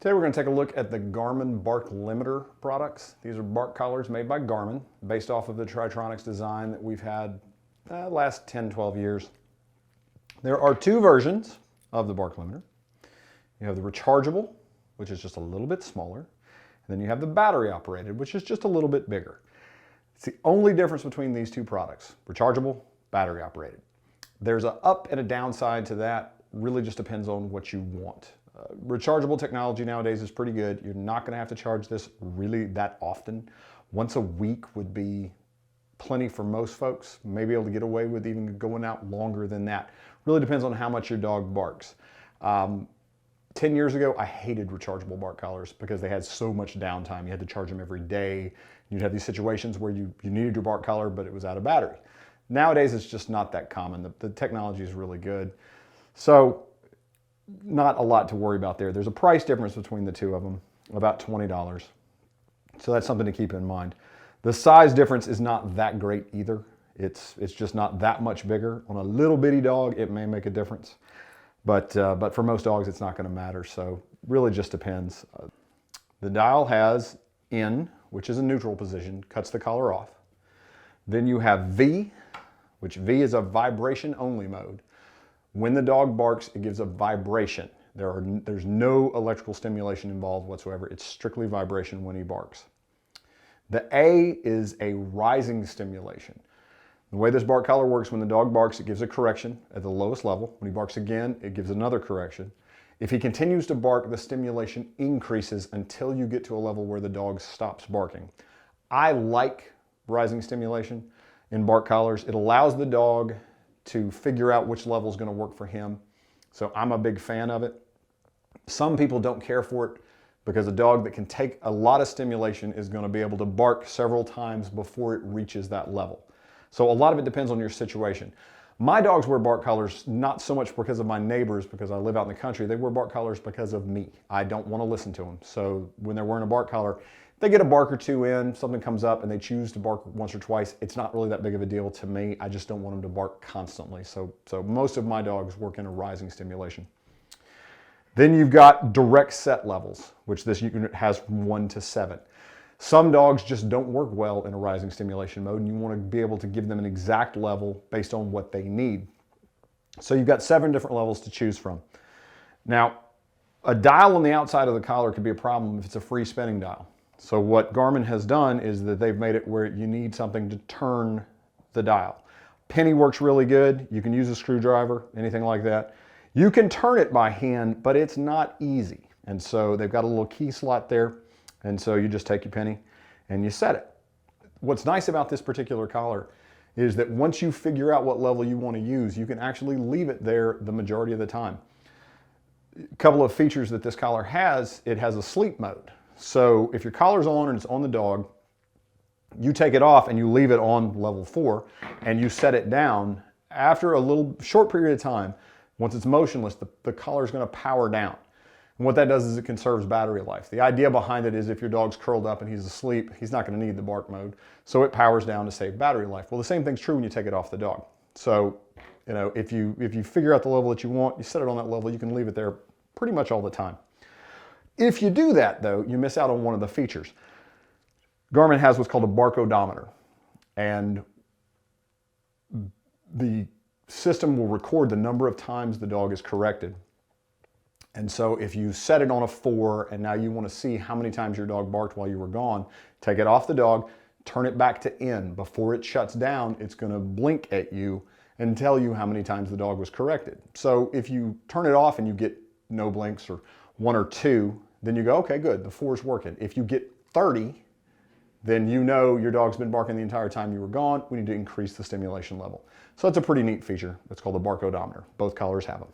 Today we're going to take a look at the Garmin Bark Limiter products. These are bark collars made by Garmin, based off of the Tri-Tronics design that we've had the last 10-12 years. There are two versions of the Bark Limiter. You have the rechargeable, which is just a little bit smaller, and then you have the battery operated, which is just a little bit bigger. It's the only difference between these two products: rechargeable, battery operated. There's an up and a downside to that. Really just depends on what you want. Rechargeable technology nowadays is pretty good. You're not going to have to charge this really that often. Once a week would be plenty for most folks. Maybe able to get away with even going out longer than that. Really depends on how much your dog barks. 10 years ago, I hated rechargeable bark collars because they had so much downtime. You had to charge them every day. You'd have these situations where you needed your bark collar, but it was out of battery. Nowadays, it's just not that common. The technology is really good. So not a lot to worry about there. There's a price difference between the two of them, about $20. So that's something to keep in mind. The size difference is not that great either. It's just not that much bigger. On a little bitty dog, it may make a difference. But for most dogs, it's not going to matter. So really just depends. The dial has in, which is a neutral position, cuts the collar off. Then you have V, which V is a vibration only mode. When the dog barks, it gives a vibration. There's no electrical stimulation involved whatsoever. It's strictly vibration when he barks. The A is a rising stimulation. The way this bark collar works, when the dog barks, it gives a correction at the lowest level. When he barks again, it gives another correction. If he continues to bark, the stimulation increases until you get to a level where the dog stops barking. I like rising stimulation in bark collars. It allows the dog to figure out which level is going to work for him. So I'm a big fan of it. Some people don't care for it because a dog that can take a lot of stimulation is going to be able to bark several times before it reaches that level. So a lot of it depends on your situation. My dogs wear bark collars not so much because of my neighbors, because I live out in the country. They wear bark collars because of me. I don't want to listen to them. So when they're wearing a bark collar, they get a bark or two in, something comes up and they choose to bark once or twice. It's not really that big of a deal to me. I just don't want them to bark constantly. So most of my dogs work in a rising stimulation. Then you've got direct set levels, which this unit has from 1 to 7. Some dogs just don't work well in a rising stimulation mode, and you want to be able to give them an exact level based on what they need. So you've got 7 different levels to choose from. Now, a dial on the outside of the collar could be a problem if it's a free spinning dial. So what Garmin has done is that they've made it where you need something to turn the dial. Penny works really good. You can use a screwdriver, anything like that. You can turn it by hand, but it's not easy. And so they've got a little key slot there. And so you just take your penny and you set it. What's nice about this particular collar is that once you figure out what level you want to use, you can actually leave it there the majority of the time. A couple of features that this collar has, it has a sleep mode. So if your collar's on and it's on the dog, you take it off and you leave it on level 4 and you set it down. After a little short period of time, once it's motionless, the collar is going to power down. And what that does is it conserves battery life. The idea behind it is if your dog's curled up and he's asleep, he's not going to need the bark mode. So it powers down to save battery life. Well, the same thing's true when you take it off the dog. So, if you figure out the level that you want, you set it on that level, you can leave it there pretty much all the time. If you do that, though, you miss out on one of the features. Garmin has what's called a Barcode Ometer, and the system will record the number of times the dog is corrected. And so if you set it on a 4 and now you want to see how many times your dog barked while you were gone, take it off the dog, turn it back to in. Before it shuts down, it's going to blink at you and tell you how many times the dog was corrected. So if you turn it off and you get no blinks or 1 or 2, then you go, okay, good, the 4's working. If you get 30, then you know your dog's been barking the entire time you were gone. We need to increase the stimulation level. So that's a pretty neat feature. It's called the Barcode Ometer. Both collars have them.